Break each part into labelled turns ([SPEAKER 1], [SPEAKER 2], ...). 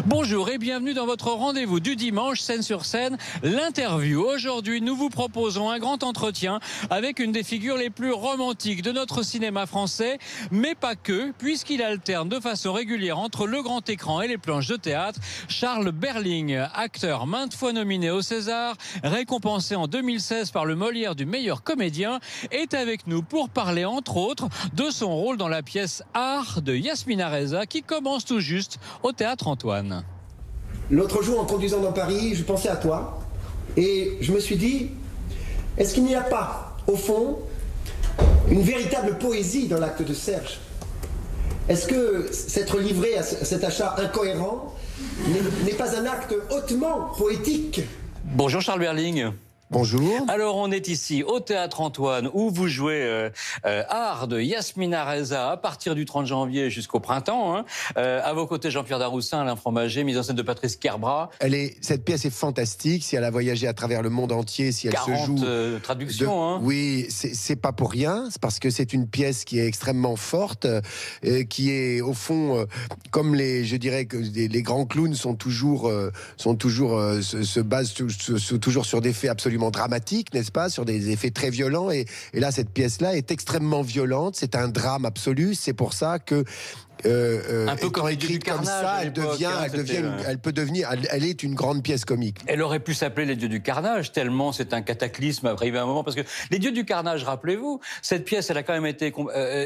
[SPEAKER 1] Bonjour et bienvenue dans votre rendez-vous du dimanche, Scène sur scène, l'interview. Aujourd'hui, nous vous proposons un grand entretien avec une des figures les plus romantiques de notre cinéma français, mais pas que, puisqu'il alterne de façon régulière entre le grand écran et les planches de théâtre. Charles Berling, acteur maintes fois nominé au César, récompensé en 2016 par le Molière du meilleur comédien, est avec nous pour parler entre autres de son rôle dans la pièce Art de Yasmina Reza qui commence tout juste au Théâtre Antoine.
[SPEAKER 2] L'autre jour, en conduisant dans Paris, je pensais à toi et je me suis dit, est-ce qu'il n'y a pas, au fond, une véritable poésie dans l'acte de Serge? Est-ce que s'être livré à cet achat incohérent n'est pas un acte hautement poétique?
[SPEAKER 1] Bonjour Charles Berling.
[SPEAKER 2] Bonjour.
[SPEAKER 1] Alors on est ici au Théâtre Antoine où vous jouez Art de Yasmina Reza à partir du 30 janvier jusqu'au printemps. À vos côtés Jean-Pierre Daroussin, Alain Fromager, mise en scène de Patrice Kerbrat.
[SPEAKER 2] Cette pièce est fantastique. Si elle a voyagé à travers le monde entier, si elle
[SPEAKER 1] 40
[SPEAKER 2] se joue...
[SPEAKER 1] traductions.
[SPEAKER 2] Oui, c'est pas pour rien. C'est parce que c'est une pièce qui est extrêmement forte, qui est au fond, comme je dirais que les grands clowns se basent toujours sur des faits absolument dramatique, n'est-ce pas, sur des effets très violents, et là cette pièce-là est extrêmement violente, c'est un drame absolu, c'est pour ça que
[SPEAKER 1] un peu comme
[SPEAKER 2] écrite comme ça, elle est une grande pièce comique.
[SPEAKER 1] Elle aurait pu s'appeler Les Dieux du Carnage, tellement c'est un cataclysme arrivé à un moment. Parce que Les Dieux du Carnage, rappelez-vous, cette pièce, elle a quand même été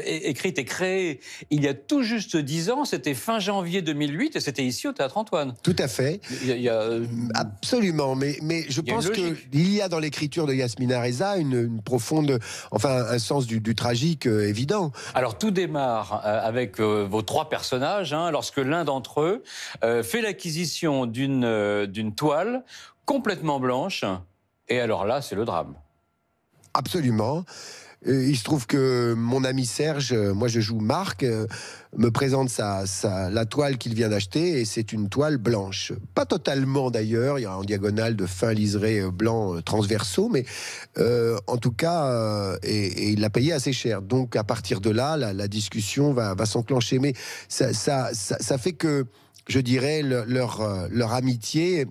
[SPEAKER 1] écrite et créée il y a tout juste 10 ans. C'était fin janvier 2008 et c'était ici au Théâtre Antoine.
[SPEAKER 2] Tout à fait. Absolument. Mais je pense qu'il y a dans l'écriture de Yasmina Reza une profonde, un sens du tragique évident.
[SPEAKER 1] Alors tout démarre avec vos trois personnages, lorsque l'un d'entre eux fait l'acquisition d'une toile complètement blanche. Et alors là, c'est le drame.
[SPEAKER 2] Absolument. Il se trouve que mon ami Serge, moi je joue Marc, me présente la toile qu'il vient d'acheter, et c'est une toile blanche. Pas totalement d'ailleurs, il y a en diagonale de fins liserés blancs transversaux, mais en tout cas, et il l'a payé assez cher. Donc à partir de là, la discussion va s'enclencher. Mais ça fait que, je dirais, leur amitié...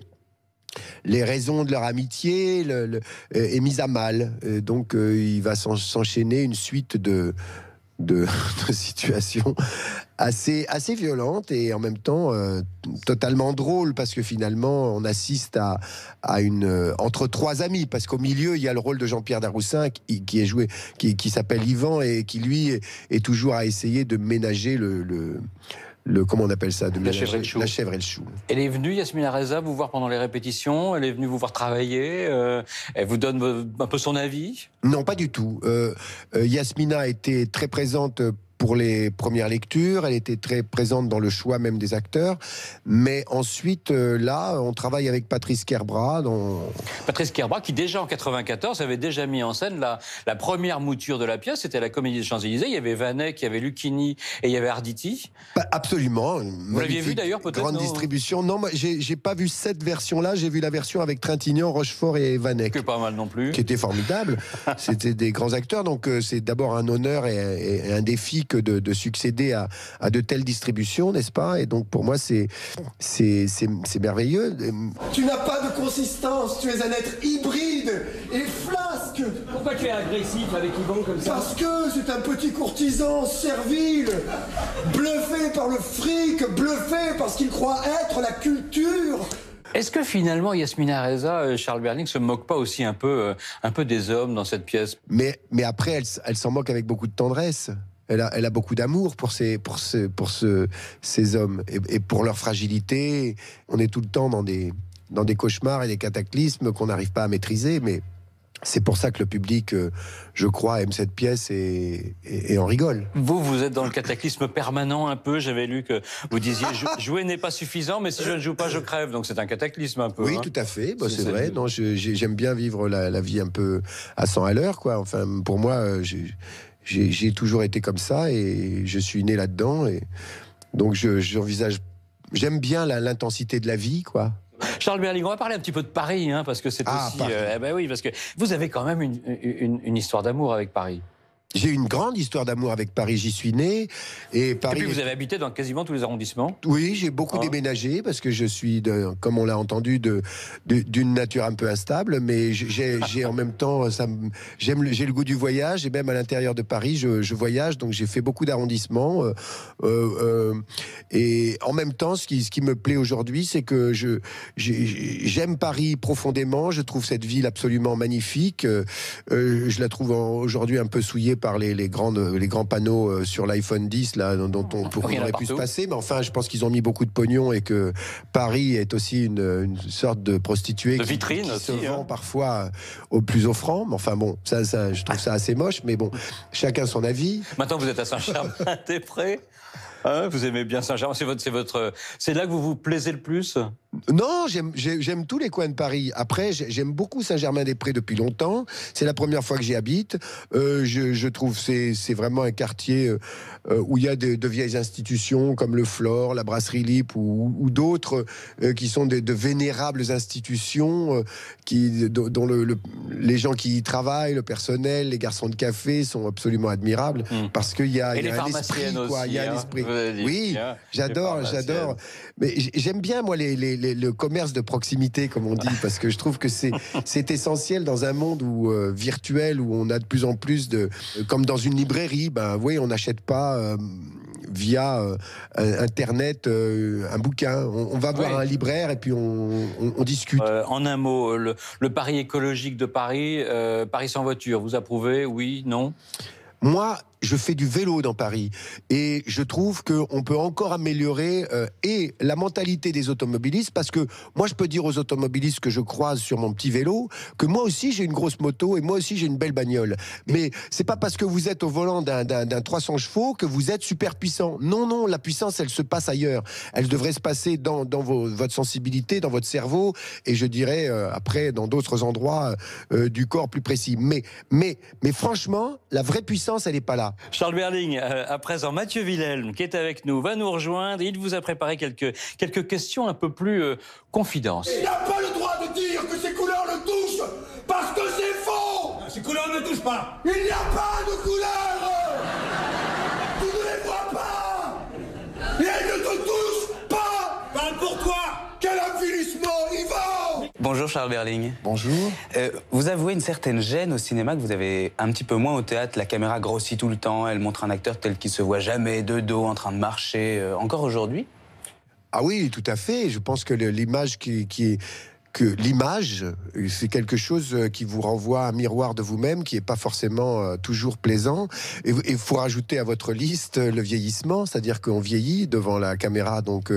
[SPEAKER 2] Les raisons de leur amitié est mise à mal. Donc il va s'enchaîner une suite de situations assez violentes et en même temps totalement drôles, parce que finalement on assiste à une entre trois amis, parce qu'au milieu il y a le rôle de Jean-Pierre Daroussin qui s'appelle Yvan et qui lui est toujours à essayer de ménager comment on appelle ça,
[SPEAKER 1] la chèvre et le chou.
[SPEAKER 2] La chèvre et le chou.
[SPEAKER 1] Elle est venue, Yasmina Reza, vous voir pendant les répétitions? Elle est venue vous voir travailler? Elle vous donne un peu son avis? Non,
[SPEAKER 2] pas du tout. Yasmina était très présente pour les premières lectures, elle était très présente dans le choix même des acteurs, mais ensuite, là, on travaille avec Patrice Kerbrat.
[SPEAKER 1] Patrice Kerbrat, qui déjà en 94 avait déjà mis en scène la première mouture de la pièce, c'était la Comédie des Champs-Élysées, il y avait Vanek, il y avait Lucchini et il y avait Arditi.
[SPEAKER 2] Absolument.
[SPEAKER 1] Vous l'aviez vu d'ailleurs peut-être?
[SPEAKER 2] Grande distribution. Non, moi j'ai pas vu cette version-là, j'ai vu la version avec Trintignant, Rochefort et Vanek.
[SPEAKER 1] Que pas mal non plus.
[SPEAKER 2] Qui était formidable. C'était des grands acteurs, donc c'est d'abord un honneur et un défi que de succéder à de telles distributions, n'est-ce pas? Et donc pour moi c'est merveilleux. Tu n'as pas de consistance, tu es un être hybride et flasque.
[SPEAKER 1] Pourquoi tu es agressif avec Yvan comme ça?
[SPEAKER 2] Parce que c'est un petit courtisan servile, bluffé par le fric, bluffé parce qu'il croit être la culture.
[SPEAKER 1] Est-ce que finalement Yasmina Reza, Charles Berling, se moque pas aussi un peu des hommes dans cette pièce?
[SPEAKER 2] Mais après elle s'en moque avec beaucoup de tendresse. Elle a beaucoup d'amour pour ces hommes et pour leur fragilité. On est tout le temps dans des cauchemars et des cataclysmes qu'on n'arrive pas à maîtriser, mais c'est pour ça que le public, je crois, aime cette pièce et en rigole.
[SPEAKER 1] Vous êtes dans le cataclysme permanent un peu. J'avais lu que vous disiez jouer n'est pas suffisant, mais si je ne joue pas, je crève. Donc c'est un cataclysme un peu.
[SPEAKER 2] Oui, tout à fait. C'est vrai. Non, j'aime bien vivre la vie un peu à 100 à l'heure, quoi. Enfin, pour moi, j'ai toujours été comme ça et je suis né là-dedans. Et donc j'envisage. J'aime bien l'intensité de la vie, quoi.
[SPEAKER 1] Charles Berling, on va parler un petit peu de Paris, parce que c'est aussi...
[SPEAKER 2] Paris.
[SPEAKER 1] Oui, parce que vous avez quand même une histoire d'amour avec Paris.
[SPEAKER 2] J'ai une grande histoire d'amour avec Paris, j'y suis né. Et Paris.
[SPEAKER 1] Et puis vous avez habité dans quasiment tous les arrondissements.
[SPEAKER 2] Oui, j'ai beaucoup déménagé parce que je suis, comme on l'a entendu, d'une nature un peu instable, mais j'ai en même temps, j'ai le goût du voyage et même à l'intérieur de Paris, je voyage, donc j'ai fait beaucoup d'arrondissements. Et en même temps, ce qui me plaît aujourd'hui, c'est que j'aime Paris profondément. Je trouve cette ville absolument magnifique. Je la trouve aujourd'hui un peu souillée par les grands panneaux sur l'iPhone 10 là, dont on aurait pu se passer, mais enfin je pense qu'ils ont mis beaucoup de pognon et que Paris est aussi une sorte de prostituée
[SPEAKER 1] de vitrine
[SPEAKER 2] qui
[SPEAKER 1] aussi,
[SPEAKER 2] se vend parfois au plus offrant, mais enfin bon, ça je trouve ça assez moche, mais bon, chacun son avis.
[SPEAKER 1] Maintenant vous êtes à Saint-Germain-des-Prés, vous aimez bien Saint-Germain, c'est là que vous vous plaisez le plus?
[SPEAKER 2] Non, j'aime tous les coins de Paris. Après, j'aime beaucoup Saint-Germain-des-Prés depuis longtemps. C'est la première fois que j'y habite. Je trouve c'est vraiment un quartier où il y a de vieilles institutions comme le Flore, la Brasserie Lippe ou d'autres qui sont de vénérables institutions dont les gens qui y travaillent, le personnel, les garçons de café sont absolument admirables parce qu'il y a un esprit, quoi. Il y a un esprit. Oui, j'adore. Mais j'aime bien moi le commerce de proximité, comme on dit, parce que je trouve que c'est essentiel dans un monde virtuel où on a de plus en plus comme dans une librairie, oui, on n'achète pas via Internet un bouquin. On va voir un libraire et puis on discute.
[SPEAKER 1] En un mot, le pari écologique de Paris, Paris sans voiture, vous approuvez? Oui, non?
[SPEAKER 2] Moi, je fais du vélo dans Paris et je trouve qu'on peut encore améliorer et la mentalité des automobilistes, parce que moi je peux dire aux automobilistes que je croise sur mon petit vélo que moi aussi j'ai une grosse moto et moi aussi j'ai une belle bagnole, mais c'est pas parce que vous êtes au volant d'un 300 chevaux que vous êtes super puissant. Non, la puissance elle se passe ailleurs, elle devrait se passer dans votre sensibilité, dans votre cerveau et je dirais après dans d'autres endroits du corps plus précis, mais franchement la vraie puissance elle est pas là.
[SPEAKER 1] Charles Berling, à présent, Mathieu Wilhelm, qui est avec nous, va nous rejoindre. Il vous a préparé quelques questions un peu plus confidence.
[SPEAKER 3] Il n'a pas le droit de dire que ces couleurs le touchent, parce que c'est faux. Ces couleurs ne touchent pas. Il n'y a pas de couleurs. Tu ne les vois pas. Et elles ne te touchent pas. Parle pour toi. Quel avilissement, Yvan.
[SPEAKER 4] Bonjour Charles Berling.
[SPEAKER 2] Bonjour.
[SPEAKER 4] Vous avouez une certaine gêne au cinéma que vous avez un petit peu moins au théâtre. La caméra grossit tout le temps, elle montre un acteur tel qu'il se voit jamais, de dos, en train de marcher. Encore aujourd'hui?
[SPEAKER 2] Ah oui, tout à fait. Je pense que l'image l'image, c'est quelque chose qui vous renvoie à un miroir de vous-même qui n'est pas forcément toujours plaisant. Et il faut rajouter à votre liste le vieillissement, c'est-à-dire qu'on vieillit devant la caméra. Donc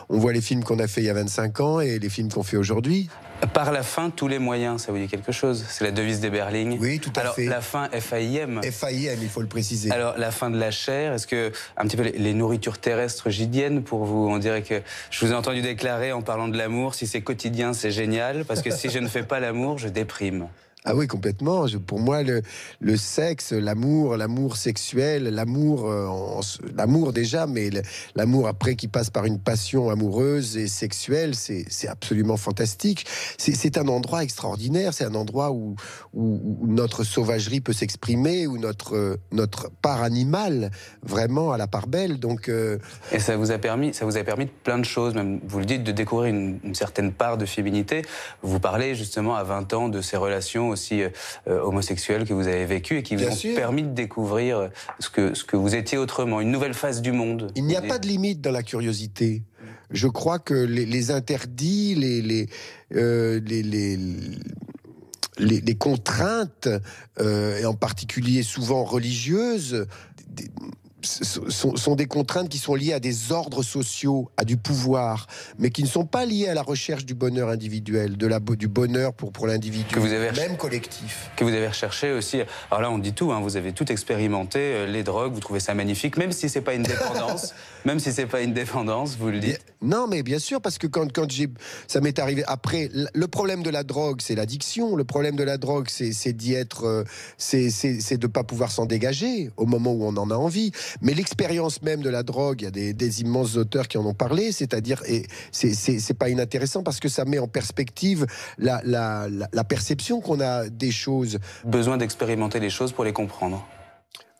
[SPEAKER 2] on voit les films qu'on a fait il y a 25 ans et les films qu'on fait aujourd'hui.
[SPEAKER 4] Par la fin, tous les moyens, ça vous dit quelque chose? C'est la devise des Berling.
[SPEAKER 2] Oui, tout à fait.
[SPEAKER 4] Alors, la fin, F-A-I-M.
[SPEAKER 2] F-A-I-M, il faut le préciser.
[SPEAKER 4] Alors, la fin de la chair, est-ce que, un petit peu, les nourritures terrestres j'y pour vous? On dirait que, je vous ai entendu déclarer en parlant de l'amour, si c'est quotidien, c'est génial, parce que si je ne fais pas l'amour, je déprime.
[SPEAKER 2] Ah oui, complètement. Pour moi, le sexe, l'amour sexuel, l'amour déjà, mais l'amour après qui passe par une passion amoureuse et sexuelle, c'est absolument fantastique. C'est un endroit extraordinaire. C'est un endroit où notre sauvagerie peut s'exprimer, où notre part animale vraiment à la part belle. Donc,
[SPEAKER 4] et ça vous a permis de plein de choses. Même, vous le dites, de découvrir une certaine part de féminité. Vous parlez justement à 20 ans de ces relations aussi homosexuels que vous avez vécu et qui vous ont permis de découvrir ce que vous étiez autrement, une nouvelle face du monde.
[SPEAKER 2] Il n'y a pas de limite dans la curiosité. Je crois que les interdits, les contraintes, et en particulier souvent religieuses, sont des contraintes qui sont liées à des ordres sociaux, à du pouvoir, mais qui ne sont pas liées à la recherche du bonheur individuel, du bonheur pour l'individu, même collectif.
[SPEAKER 4] Que vous avez recherché aussi. Alors là, on dit tout, hein, vous avez tout expérimenté, les drogues, vous trouvez ça magnifique, même si c'est pas une dépendance, même si c'est pas une dépendance, vous le dites.
[SPEAKER 2] Non, mais bien sûr, parce que quand ça m'est arrivé après, le problème de la drogue, c'est l'addiction. Le problème de la drogue, c'est d'y être, c'est de pas pouvoir s'en dégager au moment où on en a envie. Mais l'expérience même de la drogue, il y a des immenses auteurs qui en ont parlé, c'est-à-dire, et c'est pas inintéressant parce que ça met en perspective la perception qu'on a des choses.
[SPEAKER 4] Besoin d'expérimenter les choses pour les comprendre.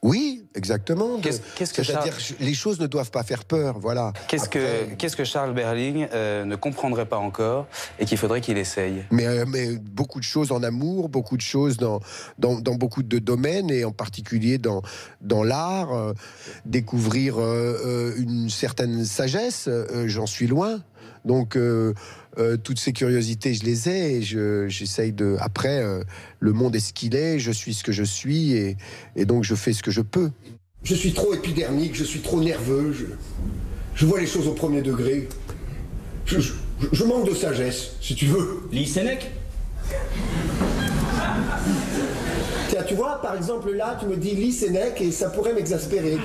[SPEAKER 2] Oui, exactement.
[SPEAKER 4] C'est-à-dire
[SPEAKER 2] les choses ne doivent pas faire peur, voilà.
[SPEAKER 4] Qu'est-ce que Charles Berling ne comprendrait pas encore et qu'il faudrait qu'il essaye?
[SPEAKER 2] Mais beaucoup de choses en amour, beaucoup de choses dans beaucoup de domaines, et en particulier dans l'art. Découvrir une certaine sagesse, j'en suis loin. Donc, toutes ces curiosités, je les ai, et j'essaye de... Après, le monde est ce qu'il est, je suis ce que je suis, et donc je fais ce que je peux.
[SPEAKER 3] Je suis trop épidermique, je suis trop nerveux, je vois les choses au premier degré. Je manque de sagesse, si tu veux.
[SPEAKER 5] Lis Sénèque.
[SPEAKER 3] Tiens, tu vois, par exemple, là, tu me dis lis Sénèque, et ça pourrait m'exaspérer.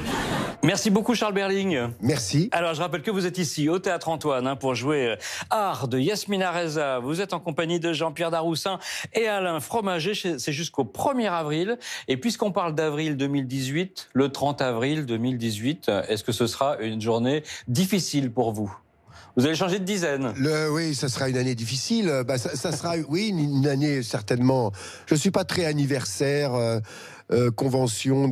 [SPEAKER 1] Merci beaucoup Charles Berling.
[SPEAKER 2] Merci.
[SPEAKER 1] Alors je rappelle que vous êtes ici au Théâtre Antoine pour jouer Art de Yasmina Reza. Vous êtes en compagnie de Jean-Pierre Daroussin et Alain Fromager. C'est jusqu'au 1er avril. Et puisqu'on parle d'avril 2018, le 30 avril 2018, est-ce que ce sera une journée difficile pour vous ? Vous allez changer de dizaine.
[SPEAKER 2] Oui, ça sera une année difficile. Ça sera, oui, une année certainement. Je suis pas très anniversaire, convention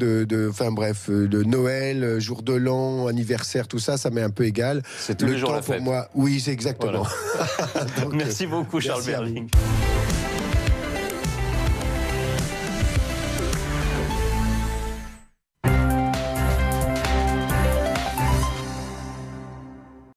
[SPEAKER 2] enfin bref, de Noël, jour de l'an, anniversaire, tout ça, ça m'est un peu égal.
[SPEAKER 1] C'est tous les jours la fête.
[SPEAKER 2] Pour moi, oui, c'est exactement.
[SPEAKER 1] Voilà.
[SPEAKER 2] Donc,
[SPEAKER 1] merci beaucoup, Charles Berling.